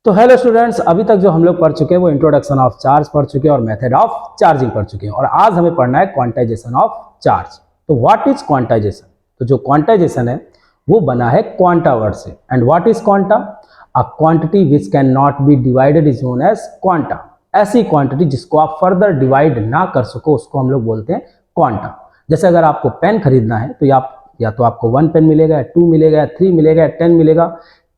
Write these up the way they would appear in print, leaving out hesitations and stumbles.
तो hello students, अभी तक जो हम लोग पढ़ चुके हैं वो इंट्रोडक्शन ऑफ चार्ज पढ़ चुके हैं और मेथड ऑफ चार्जिंग पढ़ चुके हैं और आज हमें पढ़ना है क्वांटाइजेशन ऑफ चार्ज। तो व्हाट इज क्वांटाइजेशन? तो जो क्वांटाइजेशन है वो बना है क्वांटा वर्ड से। And what is quanta? A quantity which can not be divided is known as quanta. ऐसी क्वांटिटी जिसको आप फर्दर डिवाइड ना कर सको उसको हम लोग बोलते हैं क्वांटा। जैसे अगर आपको पेन खरीदना है तो या तो आपको 1 पेन मिलेगा, या 2 मिलेगा, या 3 मिलेगा, या 10 मिलेगा।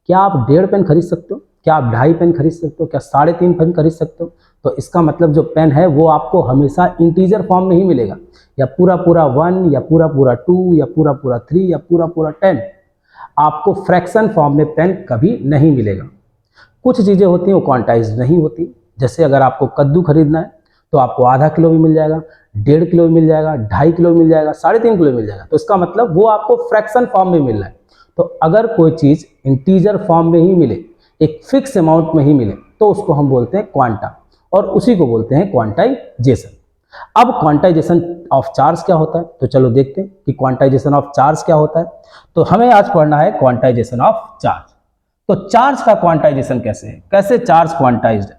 क्या आप 1.5 पेन खरीद सकते हो? क्या आप 2.5 पेन खरीद सकते हो? क्या 3.5 पेन खरीद सकते हो? तो इसका मतलब जो पेन है वो आपको हमेशा इंटीजर फॉर्म में ही मिलेगा, या पूरा 1, या पूरा 2, या पूरा 3, या पूरा 10। आपको फ्रैक्शन फॉर्म में पेन कभी नहीं मिलेगा। कुछ चीज़ें होती हैं वो क्वांटाइज नहीं होती। जैसे अगर आपको कद्दू खरीदना है तो आपको आधा किलो भी मिल जाएगा, 1.5 किलो भी मिल जाएगा, 2.5 किलो भी मिल जाएगा, 3.5 किलो मिल जाएगा। तो इसका मतलब वो आपको फ्रैक्शन फॉर्म में मिल रहा है। तो अगर कोई चीज़ इंटीजर फॉर्म में ही मिले, एक फिक्स अमाउंट में ही मिले, तो उसको हम बोलते हैं क्वांटा और उसी को बोलते हैं क्वांटाइजेशन। अब क्वांटाइजेशन ऑफ चार्ज क्या होता है? तो चलो देखते हैं कि क्वांटाइजेशन ऑफ चार्ज क्या होता है। तो हमें आज पढ़ना है क्वांटाइजेशन ऑफ चार्ज। तो चार्ज का क्वांटाइजेशन कैसे है, कैसे चार्ज क्वांटाइज्ड है?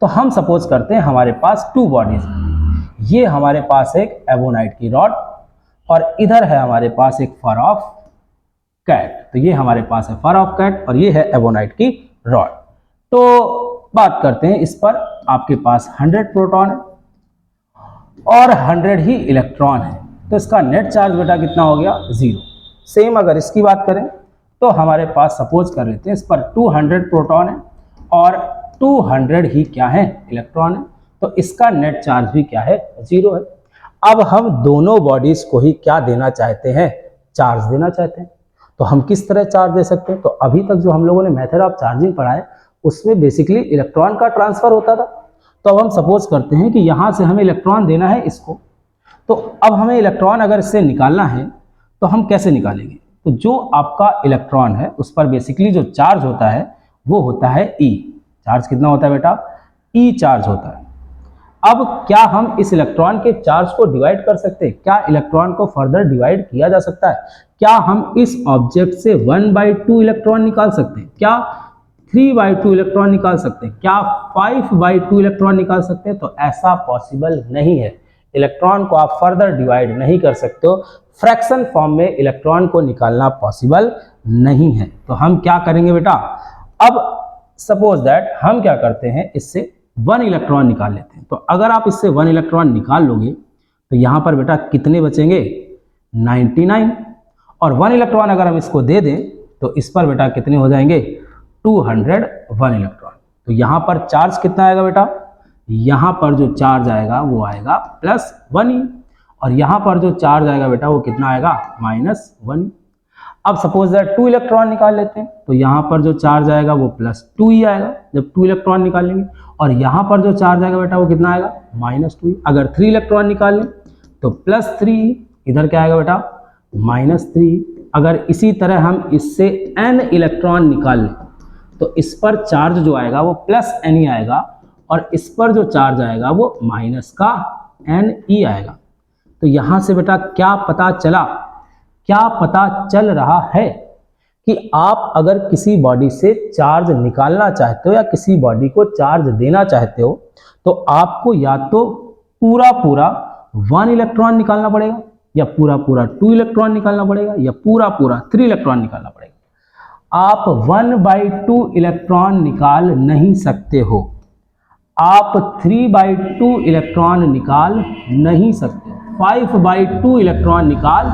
तो हम सपोज करते हैं हमारे पास 2 बॉडीज हैं। ये हमारे पास एक एबोनाइट की रॉड और इधर है हमारे पास एक फर ऑफ कैट। तो ये हमारे पास है फर ऑफ कैट और ये है एबोनाइट की रॉड। तो बात करते हैं इस पर। आपके पास 100 प्रोटॉन है और 100 ही इलेक्ट्रॉन है। तो इसका नेट चार्ज बेटा कितना हो गया? 0। सेम अगर इसकी बात करें तो हमारे पास सपोज कर लेते हैं इस पर 200 प्रोटॉन है और 200 ही क्या है? इलेक्ट्रॉन है। तो इसका नेट चार्ज भी क्या है? 0 है। अब हम दोनों बॉडीज को ही क्या देना चाहते हैं? चार्ज देना चाहते हैं। तो हम किस तरह चार्ज दे सकते हैं? तो अभी तक जो हम लोगों ने मेथड ऑफ चार्जिंग पढ़ा है उसमें बेसिकली इलेक्ट्रॉन का ट्रांसफर होता था। तो अब हम सपोज करते हैं कि यहाँ से हमें इलेक्ट्रॉन देना है इसको। तो अब हमें इलेक्ट्रॉन अगर इससे निकालना है तो हम कैसे निकालेंगे? तो जो आपका इलेक्ट्रॉन है उस पर बेसिकली जो चार्ज होता है वो होता है ई। चार्ज कितना होता है बेटा? ई चार्ज होता है। अब क्या हम इस इलेक्ट्रॉन के चार्ज को डिवाइड कर सकते हैं? क्या इलेक्ट्रॉन को फर्दर डिवाइड किया जा सकता है? क्या हम इस ऑब्जेक्ट से 1/2 इलेक्ट्रॉन निकाल सकते हैं? क्या 3/2 इलेक्ट्रॉन निकाल सकते हैं? क्या 5/2 इलेक्ट्रॉन निकाल सकते हैं? तो ऐसा पॉसिबल नहीं है। इलेक्ट्रॉन को आप फर्दर डिवाइड नहीं कर सकते हो। फ्रैक्शन फॉर्म में इलेक्ट्रॉन को निकालना पॉसिबल नहीं है। तो हम क्या करेंगे बेटा? अब सपोज दैट हम क्या करते हैं, इससे 1 इलेक्ट्रॉन निकाल लेते हैं। तो अगर आप इससे 1 इलेक्ट्रॉन निकाल लोगे तो यहाँ पर बेटा कितने बचेंगे? 99। और 1 इलेक्ट्रॉन अगर हम इसको दे दें तो इस पर बेटा कितने हो जाएंगे? 201 इलेक्ट्रॉन। तो यहाँ पर चार्ज कितना आएगा बेटा? यहाँ पर जो चार्ज आएगा वो आएगा +1 और यहाँ पर जो चार्ज आएगा बेटा वो कितना आएगा? -1। अब सपोज दैट 2 इलेक्ट्रॉन निकाल लेते हैं तो यहाँ पर जो चार्ज आएगा वो +2 ही आएगा जब 2 इलेक्ट्रॉन निकालेंगे। और यहाँ पर जो चार्ज आएगा बेटा वो कितना आएगा? -2। अगर 3 इलेक्ट्रॉन निकाल लें तो +3, इधर क्या आएगा बेटा? -3। अगर इसी तरह हम इससे n इलेक्ट्रॉन निकाल लें तो इस पर चार्ज जो आएगा वो +n ही आएगा और इस पर जो चार्ज आएगा वो -n आएगा। तो यहाँ से बेटा क्या पता चला? क्या पता चल रहा है कि आप अगर किसी बॉडी से चार्ज निकालना चाहते हो या किसी बॉडी को चार्ज देना चाहते हो तो आपको या तो पूरा 1 इलेक्ट्रॉन निकालना पड़ेगा, या पूरा 2 इलेक्ट्रॉन निकालना पड़ेगा, या पूरा 3 इलेक्ट्रॉन निकालना पड़ेगा। आप 1/2 इलेक्ट्रॉन निकाल नहीं सकते हो। आप 3/2 इलेक्ट्रॉन निकाल नहीं सकते हो। 5/2 इलेक्ट्रॉन निकाल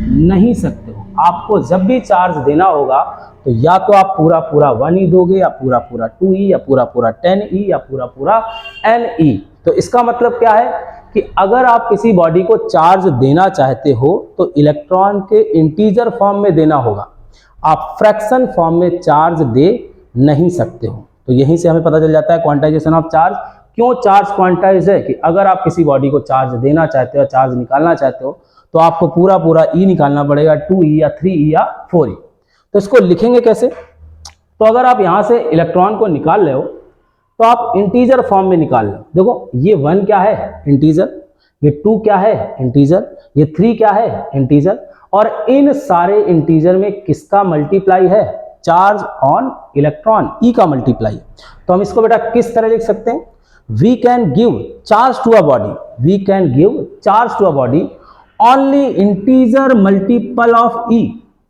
नहीं सकते हो। आपको जब भी चार्ज देना होगा तो या तो आप पूरा 1 ही दोगे, या पूरा 2 ही, या पूरा 10 ही, या पूरा n ही। तो इसका मतलब क्या है कि अगर आप किसी बॉडी को चार्ज देना चाहते हो तो इलेक्ट्रॉन के इंटीजर फॉर्म में देना होगा। आप फ्रैक्शन फॉर्म में चार्ज दे नहीं सकते हो। तो यहीं से हमें पता चल जाता है क्वांटाइजेशन ऑफ चार्ज। क्यों चार्ज क्वांटाइज है? कि अगर आप किसी बॉडी को चार्ज देना चाहते हो, चार्ज निकालना चाहते हो तो आपको पूरा ई निकालना पड़ेगा, 2e या 3e या 4e। तो इसको लिखेंगे कैसे? तो अगर आप यहाँ से इलेक्ट्रॉन को निकाल रहे हो तो आप इंटीजर फॉर्म में निकाल लो। देखो ये 1 क्या है? इंटीजर। ये 2 क्या है? इंटीजर। ये 3 क्या है? इंटीजर। और इन सारे इंटीजर में किसका मल्टीप्लाई है? चार्ज ऑन इलेक्ट्रॉन, ई का मल्टीप्लाई है। तो हम इसको बेटा किस तरह लिख सकते हैं, we can give charge to a body, we can give charge to a body only integer multiple of e,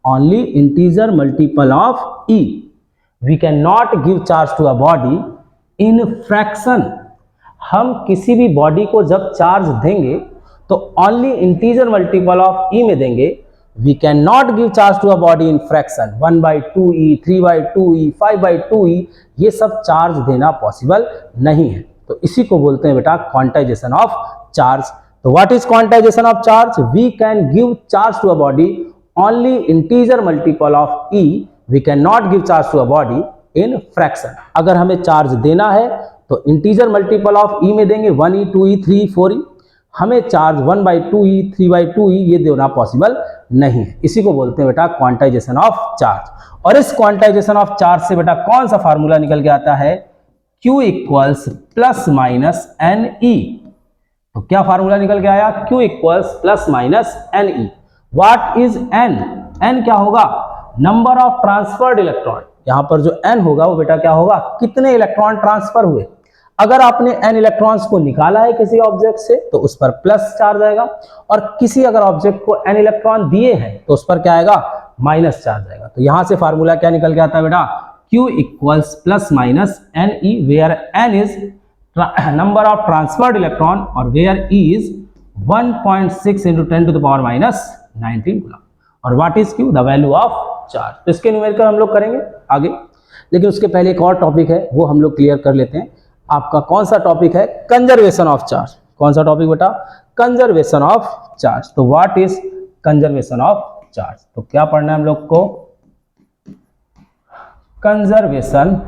only integer multiple of e. We cannot give charge to a body in fraction. हम किसी भी body को जब charge देंगे तो only integer multiple of e में देंगे। We cannot give charge to a body in fraction, 1/2e, 3/2e, 5/2e, ये सब चार्ज देना पॉसिबल नहीं है। तो इसी को बोलते हैं बेटा क्वांटाइजेशन ऑफ चार्ज। तो what is quantization of charge, we can give charge to a body only integer multiple of e, we can not give charge to a body in fraction. अगर हमें चार्ज देना है तो integer multiple of ई में देंगे, 1e, 2e, 3e, 4e। हमें charge 1/2e, 3/2e ये देना पॉसिबल नहीं है। इसी को बोलते हैं बेटा क्वांटाइजेशन ऑफ चार्ज। और इस क्वांटाइजेशन ऑफ चार्ज से बेटा कौन सा फार्मूला निकल के आता है, Q equals plus minus n e. तो क्या फार्मूला निकल के आया, Q equals plus minus n e. What is n, n क्या होगा, नंबर ऑफ ट्रांसफर्ड इलेक्ट्रॉन। यहां पर जो एन होगा वो बेटा क्या होगा, कितने इलेक्ट्रॉन ट्रांसफर हुए। अगर आपने एन इलेक्ट्रॉन्स को निकाला है किसी ऑब्जेक्ट से तो उस पर प्लस चार्ज आएगा, और किसी अगर ऑब्जेक्ट को एन इलेक्ट्रॉन दिए हैं तो उस पर क्या आएगा, माइनस चार्ज आएगा। तो यहां से फार्मूला क्या निकल के आता है बेटा, Q equals plus minus n e, where n is number of transferred electron और where E is 1.6 into 10 to the power minus 19 coulomb. और what is Q, the value of charge। तो इसके न्यूमेरिकल हम लोग करेंगे आगे, लेकिन उसके पहले एक और टॉपिक है वो हम लोग क्लियर कर लेते हैं। आपका कौन सा टॉपिक है, कंजर्वेशन ऑफ चार्ज। कौन सा टॉपिक बेटा, कंजर्वेशन ऑफ चार्ज। तो what is conservation of charge, तो क्या पढ़ना है हम लोग को, कंजर्वेशन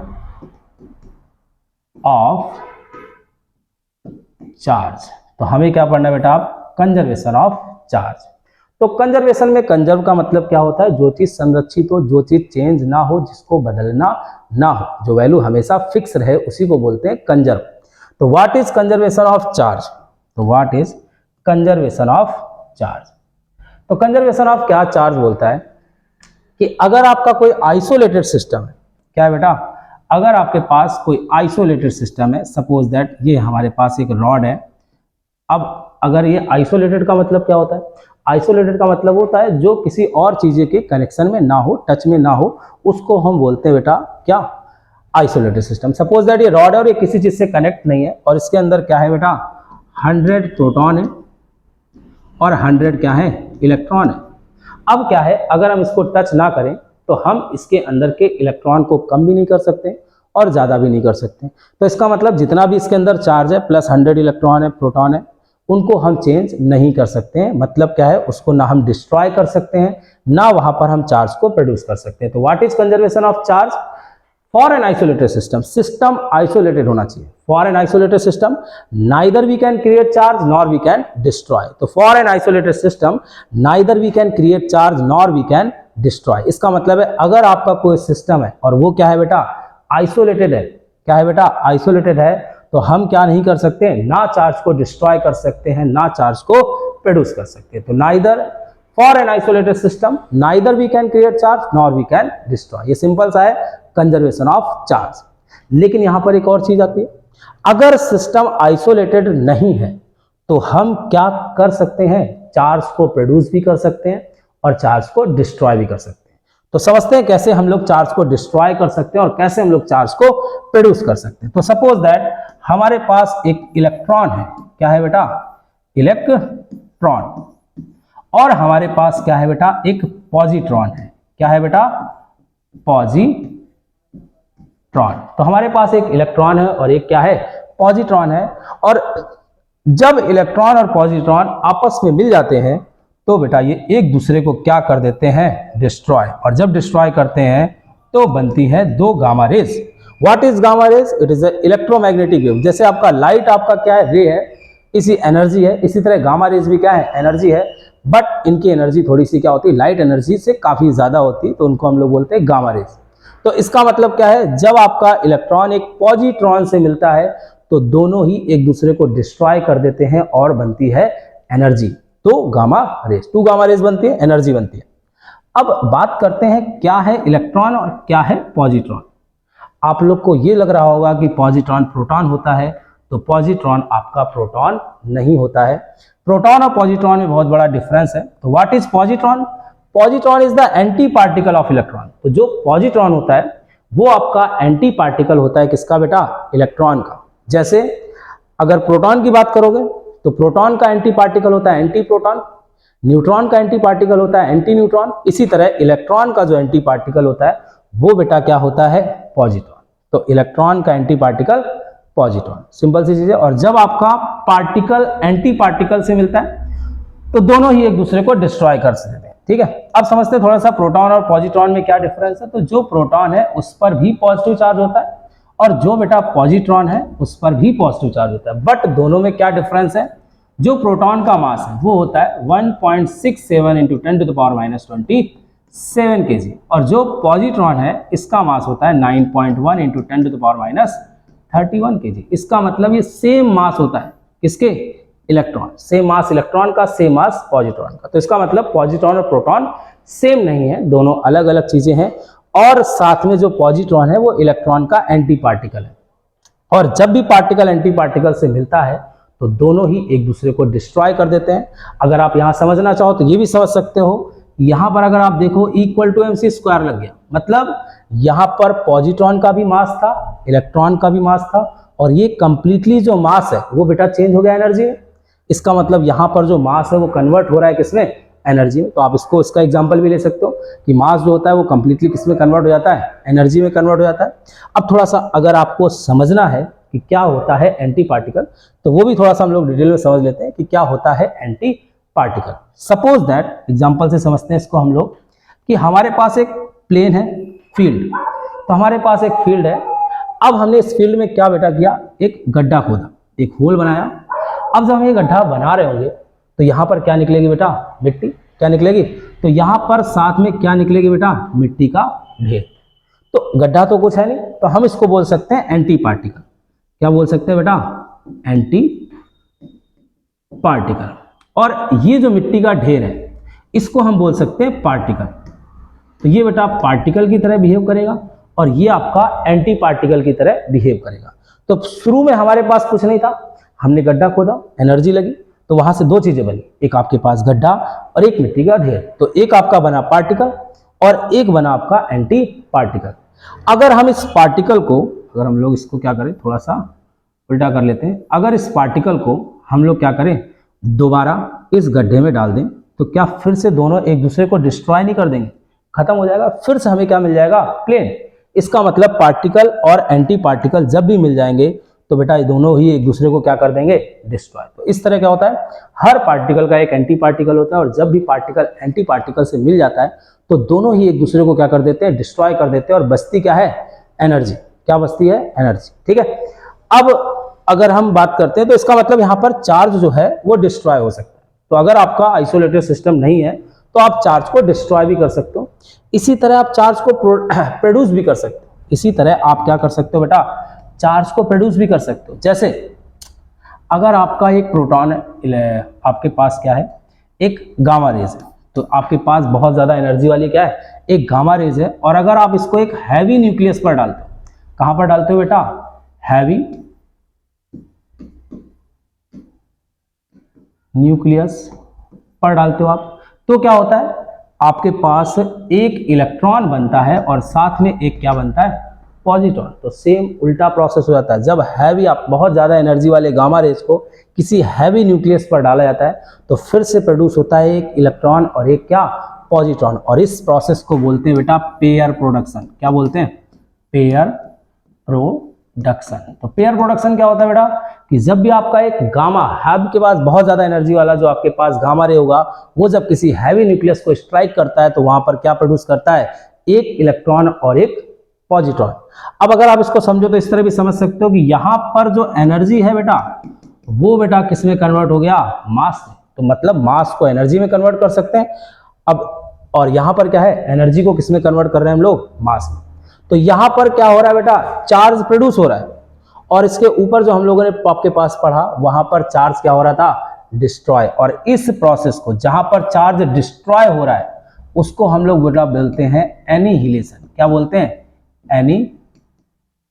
ऑफ चार्ज। तो हमें क्या पढ़ना है बेटा, आप कंजर्वेशन ऑफ चार्ज। तो कंजर्वेशन में कंजर्व का मतलब क्या होता है, जो चीज संरक्षित हो, जो चीज चेंज ना हो, जिसको बदलना ना हो, जो वैल्यू हमेशा फिक्स रहे, उसी को बोलते हैं कंजर्व। तो what is conservation of charge, तो what is conservation of charge. तो कंजर्वेशन ऑफ क्या चार्ज बोलता है कि अगर आपका कोई आइसोलेटेड सिस्टम है, क्या है बेटा, अगर आपके पास कोई आइसोलेटेड सिस्टम है, सपोज दैट ये हमारे पास एक रॉड है। अब अगर ये आइसोलेटेड का मतलब क्या होता है, आइसोलेटेड का मतलब होता है जो किसी और चीज़ के कनेक्शन में ना हो, टच में ना हो, उसको हम बोलते हैं बेटा क्या, आइसोलेटेड सिस्टम। सपोज दैट ये रॉड है और ये किसी चीज़ से कनेक्ट नहीं है, और इसके अंदर क्या है बेटा, 100 प्रोटॉन है और 100 क्या है, इलेक्ट्रॉन है। अब क्या है, अगर हम इसको टच ना करें तो हम इसके अंदर के इलेक्ट्रॉन को कम भी नहीं कर सकते और ज़्यादा भी नहीं कर सकते। तो इसका मतलब जितना भी इसके अंदर चार्ज है, प्लस 100 इलेक्ट्रॉन है, प्रोटॉन है, उनको हम चेंज नहीं कर सकते हैं। मतलब क्या है, उसको ना हम डिस्ट्रॉय कर सकते हैं, ना वहाँ पर हम चार्ज को प्रोड्यूस कर सकते हैं। तो what is conservation of charge, for an isolated system, system isolated होना चाहिए। For an isolated system neither we can create charge nor we can destroy. तो for an isolated system neither we can create charge nor we can destroy. इसका मतलब है अगर आपका कोई system है और वो क्या है बेटा, आइसोलेटेड है, क्या है बेटा, आइसोलेटेड है, तो हम क्या नहीं कर सकते, ना चार्ज को डिस्ट्रॉय कर सकते हैं, ना चार्ज को प्रोड्यूस कर सकते हैं। तो neither, for an isolated system neither we can create charge nor we can destroy. ये सिंपल सा है कंजर्वेशन ऑफ चार्ज। लेकिन यहां पर एक और चीज आती है, अगर सिस्टम आइसोलेटेड नहीं है तो हम क्या कर सकते हैं, चार्ज को प्रोड्यूस भी कर सकते हैं और चार्ज को डिस्ट्रॉय भी कर सकते हैं। तो समझते हैं कैसे हम लोग चार्ज को डिस्ट्रॉय कर सकते हैं और कैसे हम लोग चार्ज को प्रोड्यूस कर सकते हैं। तो सपोज दैट हमारे पास एक इलेक्ट्रॉन है, क्या है बेटा, इलेक्ट्रॉन, और हमारे पास क्या है बेटा, एक पॉजिट्रॉन है, क्या है बेटा, पॉजिट्रॉन। तो हमारे पास एक इलेक्ट्रॉन है और एक क्या है, पॉजिट्रॉन है। और जब इलेक्ट्रॉन और पॉजिट्रॉन आपस में मिल जाते हैं तो बेटा ये एक दूसरे को क्या कर देते हैं, डिस्ट्रॉय। और जब डिस्ट्रॉय करते हैं तो बनती है दो gamma rays. What is gamma rays, it is electromagnetic wave. जैसे आपका लाइट आपका क्या है, रे है, इसी एनर्जी है, इसी तरह गामा रेज भी क्या है, एनर्जी है, बट इनकी एनर्जी थोड़ी सी क्या होती है, लाइट एनर्जी से काफी ज्यादा होती है, तो उनको हम लोग बोलते हैं गामा रेज। तो इसका मतलब क्या है, जब आपका इलेक्ट्रॉन एक पॉजिट्रॉन से मिलता है तो दोनों ही एक दूसरे को डिस्ट्रॉय कर देते हैं और बनती है एनर्जी, तो गामा रेज, 2 गामा रेज बनती है, एनर्जी बनती है। अब बात करते हैं क्या है इलेक्ट्रॉन और क्या है पॉजिट्रॉन। आप लोग को ये लग रहा होगा कि पॉजिट्रॉन प्रोटॉन होता है, तो पॉजिट्रॉन आपका प्रोटॉन नहीं होता है। प्रोटॉन और पॉजिट्रॉन में बहुत बड़ा डिफरेंस है। तो what is positron? Positron is the anti particle of electron. तो जो पॉजिट्रॉन होता है वो आपका एंटी पार्टिकल होता है, किसका बेटा? इलेक्ट्रॉन का। जैसे अगर प्रोटॉन की बात करोगे तो प्रोटॉन का एंटी पार्टिकल होता है एंटी प्रोटॉन, न्यूट्रॉन का एंटी पार्टिकल होता है एंटी न्यूट्रॉन। इसी तरह इलेक्ट्रॉन का जो एंटी पार्टिकल होता है वो बेटा क्या होता है? पॉजिट्रॉन। तो इलेक्ट्रॉन का एंटी पार्टिकल पॉजिट्रॉन, सिंपल सी चीज है। और जब आपका पार्टिकल एंटी पार्टिकल से मिलता है तो दोनों ही एक दूसरे को डिस्ट्रॉय कर सकते हैं, ठीक है। अब समझते हैं थोड़ा सा प्रोटॉन और पॉजिट्रॉन में क्या डिफरेंस है। तो जो प्रोटॉन है उस पर भी पॉजिटिव चार्ज होता है और जो बेटा पॉजिट्रॉन है उस पर भी पॉजिटिव चार्ज होता है, बट दोनों में क्या डिफरेंस है? जो प्रोटॉन का मास है वो होता है 1.67 × 10⁻27 kg और जो पॉजिट्रॉन है इसका मास होता है 9.1 × 10⁻31 kg। इसका मतलब ये सेम मास होता है किसके? इलेक्ट्रॉन। सेम मास इलेक्ट्रॉन का, सेम मास पॉजिट्रॉन का। तो इसका मतलब पॉजिट्रॉन और प्रोटॉन सेम नहीं है, दोनों अलग अलग चीजें हैं। और साथ में जो पॉजिट्रॉन है वो इलेक्ट्रॉन का एंटी पार्टिकल है और जब भी पार्टिकल एंटी पार्टिकल से मिलता है तो दोनों ही एक दूसरे को डिस्ट्रॉय कर देते हैं। अगर आप यहां समझना चाहो तो ये भी समझ सकते हो, यहां पर अगर आप देखो =mc² लग गया, मतलब यहां पर पॉजिट्रॉन का भी मास था, इलेक्ट्रॉन का भी मास था और ये कंप्लीटली जो मास है वो बेटा चेंज हो गया एनर्जी में। इसका मतलब यहां पर जो मास है वो कन्वर्ट हो रहा है किसमें? एनर्जी में। तो आप इसका एग्जांपल भी ले सकते हो कि मास जो होता है वो कंप्लीटली किस में कन्वर्ट हो जाता है? एनर्जी में कन्वर्ट हो जाता है। अब थोड़ा सा अगर आपको समझना है कि क्या होता है एंटी पार्टिकल, तो वो भी थोड़ा सा हम लोग डिटेल में समझ लेते हैं कि क्या होता है anti particle. Suppose that, example से समझते हैं इसको हम लोग, कि हमारे पास एक प्लेन है, फील्ड। तो हमारे पास एक फील्ड है। अब हमने इस फील्ड में क्या बेटा किया? एक गड्ढा खोदा, एक होल बनाया। अब जब हम ये गड्ढा बना रहे होंगे तो यहाँ पर क्या निकलेगी बेटा? मिट्टी। क्या निकलेगी? तो यहाँ पर साथ में क्या निकलेगी बेटा? मिट्टी का ढेर। तो गड्ढा तो कुछ है नहीं, तो हम इसको बोल सकते हैं एंटी पार्टिकल। क्या बोल सकते हैं बेटा? Anti particle. और ये जो मिट्टी का ढेर है इसको हम बोल सकते हैं पार्टिकल। तो ये बेटा पार्टिकल की तरह बिहेव करेगा और ये आपका एंटी पार्टिकल की तरह बिहेव करेगा। तो शुरू में हमारे पास कुछ नहीं था, हमने गड्ढा खोदा, एनर्जी लगी, तो वहां से दो चीजें बनी, एक आपके पास गड्ढा और एक मिट्टी का ढेर। तो एक आपका बना पार्टिकल और एक बना आपका एंटी पार्टिकल। अगर हम इस पार्टिकल को, अगर हम लोग इसको क्या करें, थोड़ा सा उल्टा कर लेते हैं। अगर इस पार्टिकल को हम लोग क्या करें, दोबारा इस गड्ढे में डाल दें, तो क्या फिर से दोनों एक दूसरे को डिस्ट्रॉय नहीं कर देंगे? खत्म हो जाएगा, फिर से हमें क्या मिल जाएगा? प्लेन। इसका मतलब पार्टिकल और एंटी पार्टिकल जब भी मिल जाएंगे तो बेटा ये दोनों ही एक दूसरे को क्या कर देंगे? डिस्ट्रॉय। तो इस तरह क्या होता है, हर पार्टिकल का एक एंटी पार्टिकल होता है और जब भी पार्टिकल एंटी पार्टिकल से मिल जाता है तो दोनों ही एक दूसरे को क्या कर देते हैं? डिस्ट्रॉय कर देते हैं और बचती क्या है? एनर्जी। क्या बचती है? एनर्जी। ठीक है। अब अगर हम बात करते हैं तो इसका मतलब यहाँ पर चार्ज जो है वो डिस्ट्रॉय हो सकता है। तो अगर आपका आइसोलेटेड सिस्टम नहीं है तो आप चार्ज को डिस्ट्रॉय भी कर सकते हो, इसी तरह आप चार्ज को प्रोड्यूस भी कर सकते हो। इसी तरह आप क्या कर सकते हो बेटा? चार्ज को प्रोड्यूस भी कर सकते हो। जैसे अगर आपका एक प्रोटॉन है, आपके पास क्या है? एक गामा रेज है, तो आपके पास बहुत ज्यादा एनर्जी वाली क्या है? एक गामा रेज है। और अगर आप इसको एक हैवी न्यूक्लियस पर डालते हो, कहां पर डालते हो बेटा? हैवी न्यूक्लियस पर डालते हो आप, तो क्या होता है? आपके पास एक इलेक्ट्रॉन बनता है और साथ में एक क्या बनता है? पॉजिट्रॉन। तो सेम उल्टा प्रोसेस हो जाता है। जब हैवी, आप बहुत ज्यादा एनर्जी वाले गामा रेज को किसी हैवी न्यूक्लियस पर डाला जाता है तो फिर से प्रोड्यूस होता है एक इलेक्ट्रॉन और एक क्या? पॉजिट्रॉन। और इस प्रोसेस को बोलते हैं बेटा पेयर प्रोडक्शन। क्या बोलते हैं? Pair production. तो पेयर प्रोडक्शन क्या होता है बेटा? कि जब भी आपका एक गामा, हैव के पास बहुत ज्यादा एनर्जी वाला जो आपके पास गामा रे होगा, वो जब किसी हैवी न्यूक्लियस को स्ट्राइक करता है तो वहां पर क्या प्रोड्यूस करता है? एक इलेक्ट्रॉन और एक पॉजिट्रॉन। अब अगर आप इसको समझो तो इस तरह भी समझ सकते हो कि यहां पर जो एनर्जी है बेटा, वो बेटा किस में कन्वर्ट हो गया? मास में। तो मतलब मास को एनर्जी में कन्वर्ट कर सकते हैं। अब और यहां पर क्या है? एनर्जी को किस में कन्वर्ट कर रहे हैं हम लोग? मास में। तो यहां पर क्या हो रहा है बेटा? चार्ज प्रोड्यूस हो रहा है और इसके ऊपर जो हम लोगों ने आपके पास पढ़ा, वहां पर चार्ज क्या हो रहा था? डिस्ट्रॉय। और इस प्रोसेस को, जहां पर चार्ज डिस्ट्रॉय हो रहा है, उसको हम लोग बेटा बोलते हैं एनिहिलेशन। क्या बोलते हैं? एनिहिलेशन।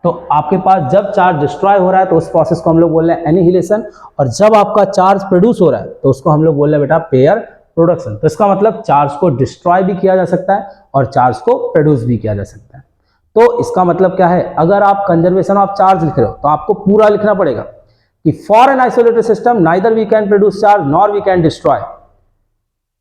तो आपके पास जब चार्ज डिस्ट्रॉय हो रहा है तो उस प्रोसेस को हम लोग बोल रहे हैं एनिहिलेशन, और जब आपका चार्ज प्रोड्यूस हो रहा है तो उसको हम लोग बोल रहे हैं बेटा पेयर प्रोडक्शन। तो इसका मतलब चार्ज को डिस्ट्रॉय भी किया जा सकता है और चार्ज को प्रोड्यूस भी किया जा सकता है। तो इसका मतलब क्या है, अगर आप कंजर्वेशन ऑफ चार्ज लिख रहे हो तो आपको पूरा लिखना पड़ेगा कि for an isolated system neither we can produce charge nor we can destroy.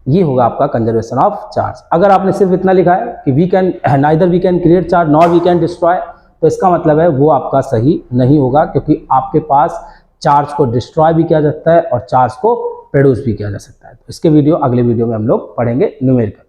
ये होगा आपका कंजर्वेशन ऑफ चार्ज। अगर आपने सिर्फ इतना लिखा है कि we can neither we can create charge nor we can destroy, तो इसका मतलब है वो आपका सही नहीं होगा, क्योंकि आपके पास चार्ज को डिस्ट्रॉय भी किया जा सकता है और चार्ज को प्रोड्यूस भी किया जा सकता है। तो इसके वीडियो अगले वीडियो में हम लोग पढ़ेंगे न्यूमेरिकल।